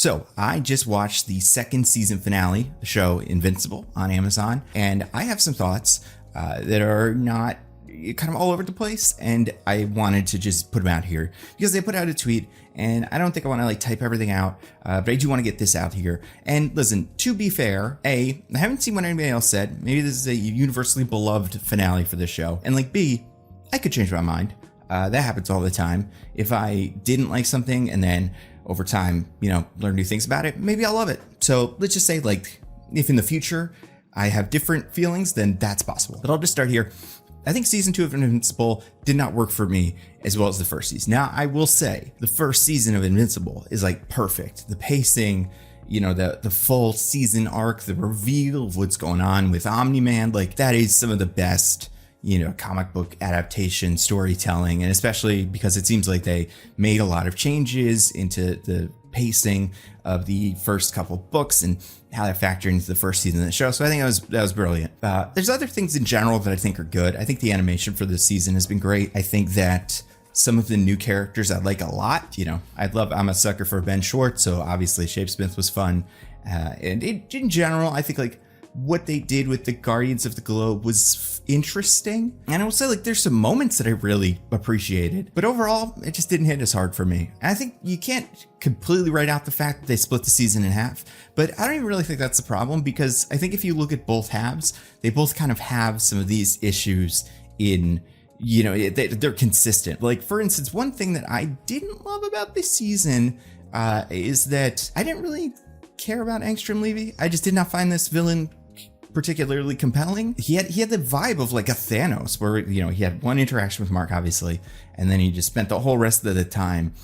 So I just watched the second season finale, the show Invincible on Amazon, and I have some thoughts that are not kind of all over the place, and I wanted to just put them out here because they put out a tweet, and I don't think I want to like type everything out, but I do want to get this out here. And listen, to be fair, I haven't seen what anybody else said. Maybe this is a universally beloved finale for this show, and like B, I could change my mind. That happens all the time. If I didn't like something and then over time, learn new things about it, maybe I'll love it. So let's just say like, if in the future I have different feelings, then that's possible. But I'll just start here. I think season 2 of Invincible did not work for me as well as the first season. Now, I will say the first season of Invincible is like perfect. The pacing, the full season arc, the reveal of what's going on with Omni-Man, like that is some of the best, comic book adaptation storytelling. And especially because it seems like they made a lot of changes into the pacing of the first couple books and how that factored into the first season of the show. So I think that was brilliant. There's other things in general that I think are good. I think the animation for this season has been great. I think that some of the new characters I like a lot. I'm a sucker for Ben Schwartz, so obviously Shapesmith was fun. And in general, I think like what they did with the Guardians of the Globe was interesting. And I will say like there's some moments that I really appreciated, but overall it just didn't hit as hard for me. And I think you can't completely write out the fact that they split the season in half, but I don't even really think that's the problem, because I think if you look at both halves, they both kind of have some of these issues in, they're consistent. Like for instance, one thing that I didn't love about this season is that I didn't really care about Angstrom Levy. I just did not find this villain particularly compelling. He had the vibe of like a Thanos, where he had one interaction with Mark, obviously, and then he just spent the whole rest of the time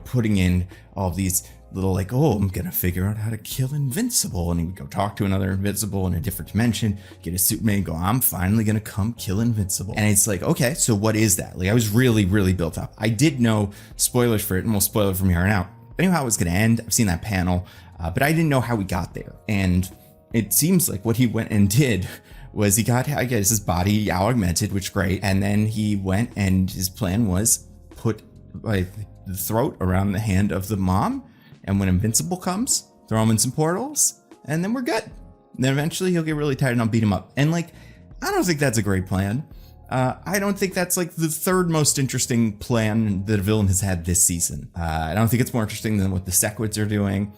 putting in all these little like, oh, I'm gonna figure out how to kill Invincible, and he would go talk to another Invincible in a different dimension, get his suit made, and go, I'm finally gonna come kill Invincible. And it's like, okay, so what is that? Like I was really built up. I did know spoilers for it, and we'll spoil it from here on out. I knew how it was gonna end. I've seen that panel, but I didn't know how we got there. And it seems like what he went and did was he got, I guess, his body augmented, which is great. And then he went and his plan was put like the throat around the hand of the mom. And when Invincible comes, throw him in some portals and then we're good. And then eventually he'll get really tired and I'll beat him up. And like, I don't think that's a great plan. I don't think that's like the third most interesting plan that a villain has had this season. I don't think it's more interesting than what the Sequids are doing.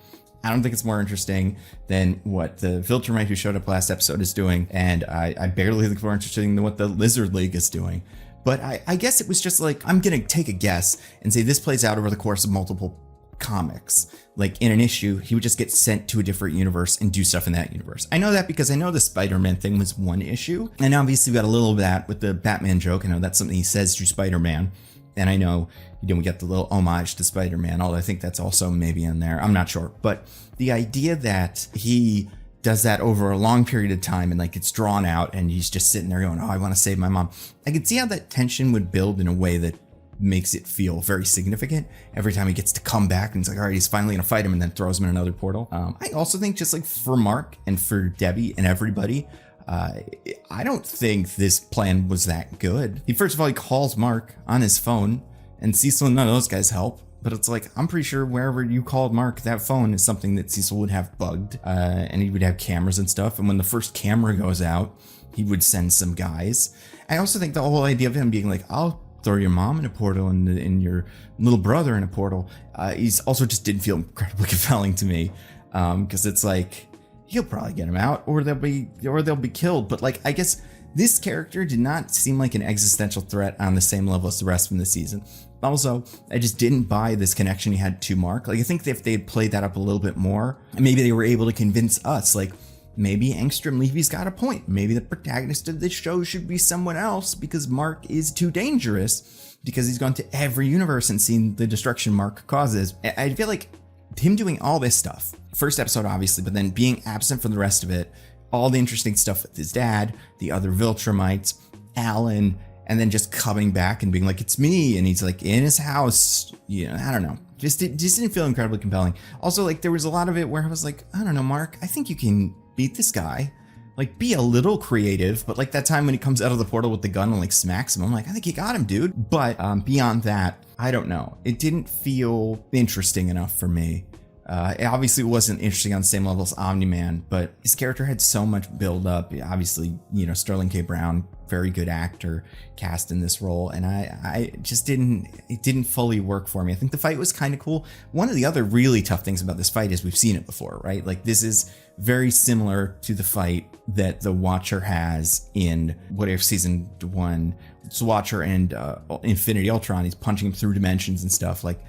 I don't think it's more interesting than what the Viltrumite who showed up last episode is doing. And I barely think it's more interesting than what the Lizard League is doing. But I guess it was just like, I'm going to take a guess and say this plays out over the course of multiple comics. Like in an issue, he would just get sent to a different universe and do stuff in that universe. I know that because I know the Spider-Man thing was one issue. And obviously we got a little of that with the Batman joke. I know that's something he says to Spider-Man. And I know, we get the little homage to Spider-Man, although I think that's also maybe in there. I'm not sure. But the idea that he does that over a long period of time and like it's drawn out and he's just sitting there going, oh, I want to save my mom. I can see how that tension would build in a way that makes it feel very significant every time he gets to come back and it's like, all right, he's finally going to fight him, and then throws him in another portal. I also think just like for Mark and for Debbie and everybody, I don't think this plan was that good. First of all, he calls Mark on his phone, and Cecil and none of those guys help. But it's like, I'm pretty sure wherever you called Mark, that phone is something that Cecil would have bugged, and he would have cameras and stuff. And when the first camera goes out, he would send some guys. I also think the whole idea of him being like, I'll throw your mom in a portal and your little brother in a portal, he's also just didn't feel incredibly compelling to me, because it's like, he'll probably get him out, or they'll be killed. But like, I guess this character did not seem like an existential threat on the same level as the rest from the season. Also, I just didn't buy this connection he had to Mark. Like, I think if they had played that up a little bit more, maybe they were able to convince us, like, maybe Angstrom Levy's got a point. Maybe the protagonist of this show should be someone else because Mark is too dangerous, because he's gone to every universe and seen the destruction Mark causes. I feel like him doing all this stuff, first episode obviously, but then being absent from the rest of it, all the interesting stuff with his dad, the other Viltrumites, Alan, and then just coming back and being like, it's me, and he's like in his house, I don't know. Just didn't feel incredibly compelling. Also, like, there was a lot of it where I was like, I don't know, Mark, I think you can beat this guy. Like, be a little creative, but like that time when he comes out of the portal with the gun and like smacks him, I'm like, I think you got him, dude. But beyond that, I don't know. It didn't feel interesting enough for me. It obviously wasn't interesting on the same level as Omni-Man, but his character had so much build up. Obviously, Sterling K. Brown, very good actor, cast in this role, and I just it didn't fully work for me. I think the fight was kind of cool. One of the other really tough things about this fight is we've seen it before, right? Like, this is very similar to the fight that the Watcher has in What If Season 1. It's Watcher and Infinity Ultron. He's punching him through dimensions and stuff. Like,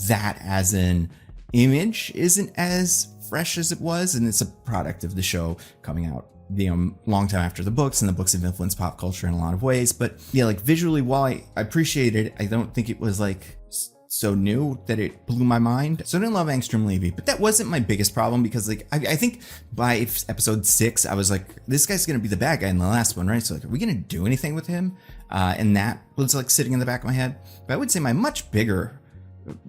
that as an image isn't as fresh as it was, and it's a product of the show coming out long time after the books, and the books have influenced pop culture in a lot of ways. But yeah, like, visually, while I appreciate it, I don't think it was like so new that it blew my mind. So I didn't love Angstrom Levy, but that wasn't my biggest problem, because like I think by episode 6 I was like, this guy's gonna be the bad guy in the last one, right? So like, are we gonna do anything with him? And that was like sitting in the back of my head. But I would say my much bigger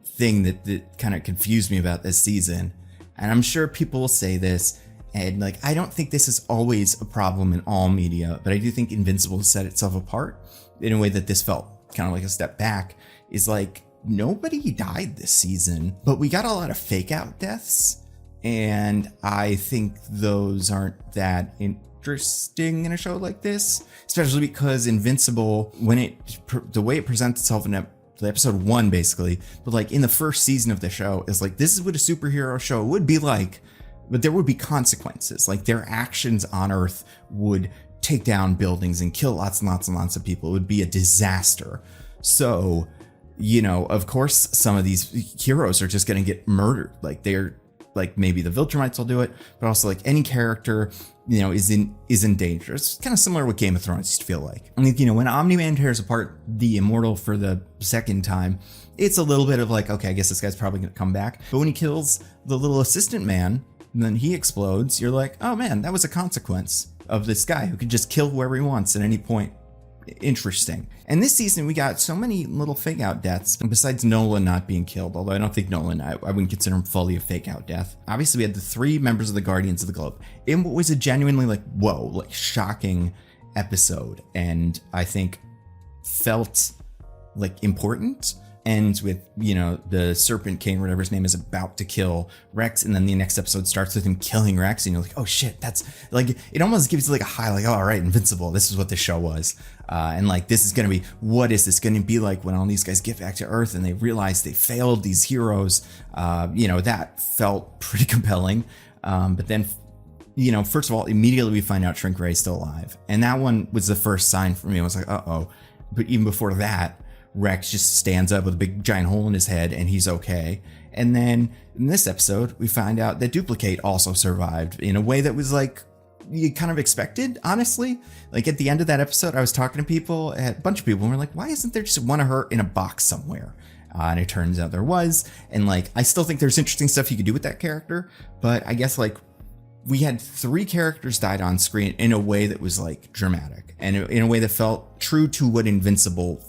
thing that kind of confused me about this season, and I'm sure people will say this, and like, I don't think this is always a problem in all media, but I do think Invincible set itself apart in a way that this felt kind of like a step back, is like, nobody died this season, but we got a lot of fake out deaths, and I think those aren't that interesting in a show like this, especially because Invincible, the way it presents itself in episode 1 basically, but like in the first season of the show, is like, this is what a superhero show would be like, but there would be consequences. Like, their actions on Earth would take down buildings and kill lots and lots and lots of people. It would be a disaster. So, of course, some of these heroes are just going to get murdered. Like, they're like, maybe the Viltrumites will do it, but also like any character, is in danger. It's kind of similar to what Game of Thrones used to feel like. I mean, when Omni-Man tears apart the Immortal for the second time, it's a little bit of like, okay, I guess this guy's probably going to come back. But when he kills the little assistant man, and then he explodes, you're like, oh man, that was a consequence of this guy who can just kill whoever he wants at any point. Interesting. And this season we got so many little fake out deaths, besides Nolan not being killed, although I don't think Nolan, I wouldn't consider him fully a fake out death. Obviously we had the 3 members of the Guardians of the Globe in what was a genuinely like, whoa, like shocking episode, and I think felt like important. Ends with, the Serpent King, whatever his name is, about to kill Rex, and then the next episode starts with him killing Rex, and you're like, oh shit, that's like, it almost gives you like a high, like, oh, all right, Invincible, this is what the show was. And like, this is gonna be, what is this gonna be like when all these guys get back to Earth and they realize they failed these heroes? That felt pretty compelling. But then, first of all, immediately we find out Shrink Ray's still alive, and that one was the first sign for me. I was like, uh-oh. But even before that, Rex just stands up with a big giant hole in his head and he's okay. And then in this episode, we find out that Duplicate also survived in a way that was like, you kind of expected, honestly. Like, at the end of that episode, I was talking to people, a bunch of people, and we're like, why isn't there just one of her in a box somewhere? And it turns out there was. And like, I still think there's interesting stuff you could do with that character, but I guess like, we had 3 characters died on screen in a way that was like dramatic, and in a way that felt true to what Invincible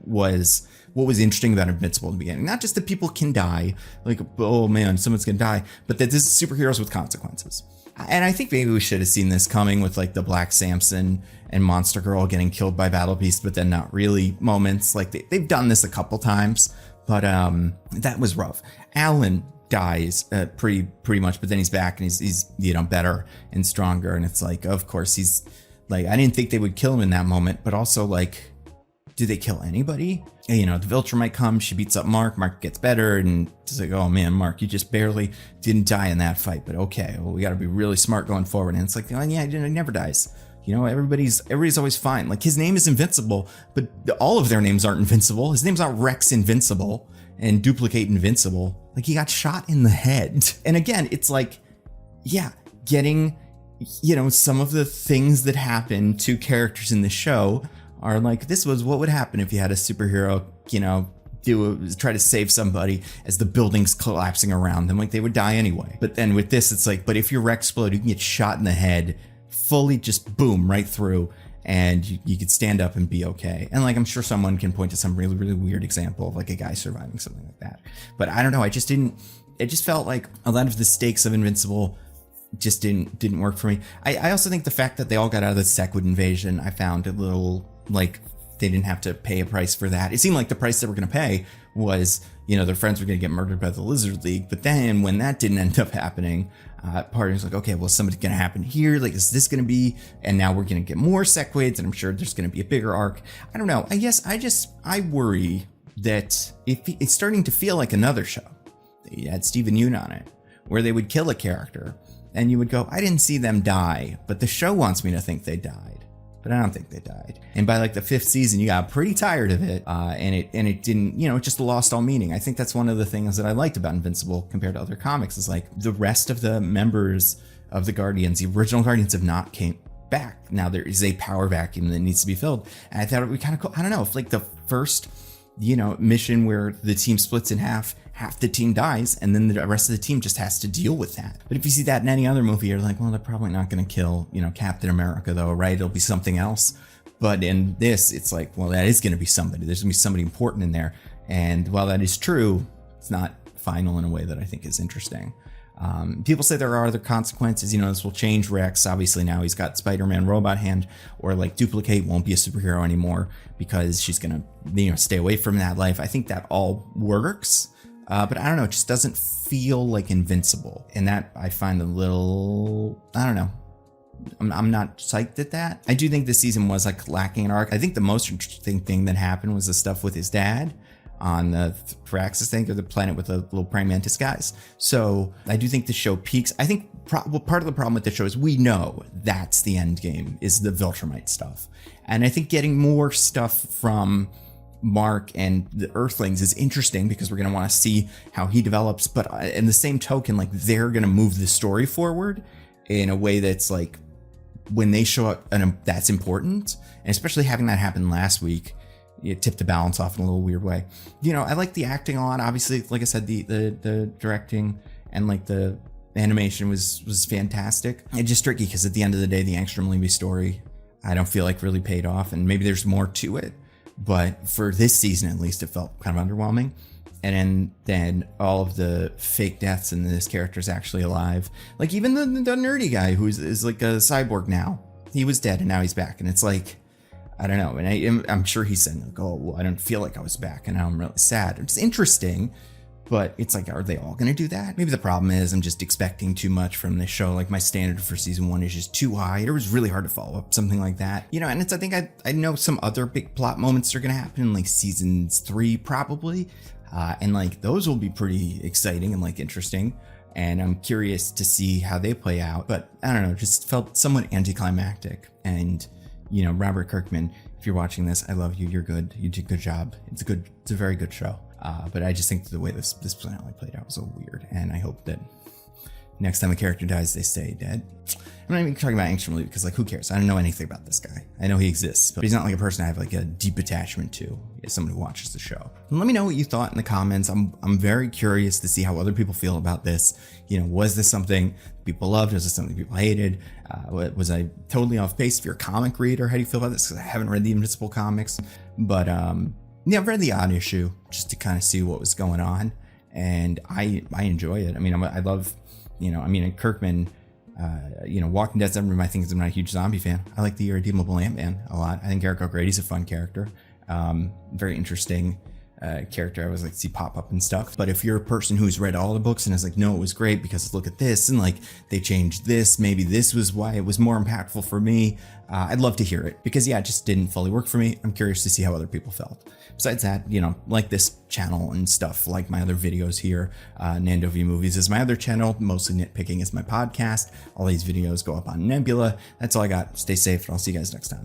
was, what was interesting about Invincible in the beginning. Not just that people can die, like, oh man, someone's gonna die, but that this is superheroes with consequences. And I think maybe we should have seen this coming with like the Black Samson and Monster Girl getting killed by Battle Beast, but then not really moments. Like, they've done this a couple times, but that was rough. Alan dies pretty much, but then he's back and he's better and stronger, and it's like, of course he's like, I didn't think they would kill him in that moment, but also like, do they kill anybody? The Viltrumite comes, she beats up Mark gets better, and it's like, oh man, Mark, you just barely didn't die in that fight, but okay, well, we got to be really smart going forward. And it's like, oh yeah, he never dies. Everybody's always fine. Like, his name is Invincible, but all of their names aren't Invincible. His name's not Rex Invincible and Duplicate Invincible. Like, he got shot in the head. And again, it's like, yeah, getting, some of the things that happen to characters in the show are like, this was what would happen if you had a superhero, try to save somebody as the building's collapsing around them. Like, they would die anyway. But then with this, it's like, but if your Rex explode, you can get shot in the head, fully just boom, right through, and you could stand up and be okay. And like, I'm sure someone can point to some really, really weird example of like a guy surviving something like that. But I don't know, it just felt like a lot of the stakes of Invincible just didn't work for me. I also think the fact that they all got out of the Sequid invasion, I found a little like they didn't have to pay a price for that. It seemed like the price they were going to pay was, their friends were going to get murdered by the Lizard League. But then when that didn't end up happening, part of was like, okay, well, something's going to happen here. Like, is this going to be, and now we're going to get more sequids, and I'm sure there's going to be a bigger arc. I don't know. I guess I worry that if it's starting to feel like another show. They had Steven Yeun on it, where they would kill a character and you would go, I didn't see them die, but the show wants me to think they died, but I don't think they died. And by like the 5th season, you got pretty tired of it, and it didn't, it just lost all meaning. I think that's one of the things that I liked about Invincible compared to other comics, is like the rest of the members of the Guardians, the original Guardians, have not came back. Now there is a power vacuum that needs to be filled, and I thought it would be kind of cool. I don't know if like the first mission where the team splits in half the team dies, and then the rest of the team just has to deal with that. But if you see that in any other movie, you're like, well, they're probably not going to kill, Captain America, though, right? It'll be something else. But in this, it's like, well, that is going to be somebody. There's going to be somebody important in there. And while that is true, it's not final in a way that I think is interesting. People say there are other consequences. This will change Rex. Obviously now he's got Spider-Man robot hand, or like Duplicate won't be a superhero anymore because she's going to, stay away from that life. I think that all works. But I don't know, it just doesn't feel like Invincible. And that I find a little, I don't know. I'm not psyched at that. I do think this season was like lacking an arc. I think the most interesting thing that happened was the stuff with his dad on the Thraxis thing, or the planet with the little praying mantis guys. So I do think the show peaks. I think part of the problem with the show is we know that's the end game, is the Viltrumite stuff. And I think getting more stuff from Mark and the Earthlings is interesting because we're going to want to see how he develops. But in the same token, like, they're going to move the story forward in a way that's like, when they show up, and that's important. And especially having that happen last week, it tipped the balance off in a little weird way. I like the acting a lot. Obviously, like I said, the directing and like the animation was fantastic. It's just tricky because at the end of the day, the Angstrom Levy story, I don't feel like really paid off, and maybe there's more to it. But for this season, at least, it felt kind of underwhelming. And then all of the fake deaths, and this character's actually alive. Like, even the nerdy guy who is like a cyborg now, he was dead and now he's back. And it's like, I don't know. And I'm sure he said, like, oh, well, I don't feel like I was back, and now I'm really sad. It's interesting, but it's like, are they all going to do that? Maybe the problem is I'm just expecting too much from this show. Like, my standard for season 1 is just too high. It was really hard to follow up something like that. And it's, I think I know some other big plot moments are going to happen in like seasons 3 probably. And like, those will be pretty exciting and like interesting. And I'm curious to see how they play out. But I don't know, just felt somewhat anticlimactic. And, Robert Kirkman, if you're watching this, I love you. You're good. You did a good job. It's a very good show. But I just think the way this finale played out was so weird. And I hope that next time a character dies, they stay dead. I'm not even talking about Angstrom Levy because, like, who cares? I don't know anything about this guy. I know he exists, but he's not like a person I have like a deep attachment to. As someone who watches the show. And let me know what you thought in the comments. I'm very curious to see how other people feel about this. Was this something people loved? Was this something people hated? Was I totally off base? If you're a comic reader, how do you feel about this? Because I haven't read the Invincible comics, but yeah, I've read the odd issue just to kind of see what was going on, and I enjoy it. I mean, I love, Kirkman. Walking Dead's never been my thing because I'm not a huge zombie fan. I like the Irredeemable Ant-Man a lot. I think Eric O'Grady's a fun character. Very interesting character I always like to see pop up and stuff. But if you're a person who's read all the books and is like, no, it was great because look at this, and like they changed this, maybe this was why it was more impactful for me, I'd love to hear it, because yeah, it just didn't fully work for me. I'm curious to see how other people felt. Besides that, like this channel and stuff, like my other videos here, Nando V Movies is my other channel, mostly Nitpicking is my podcast. All these videos go up on Nebula. That's all I got. Stay safe, and I'll see you guys next time.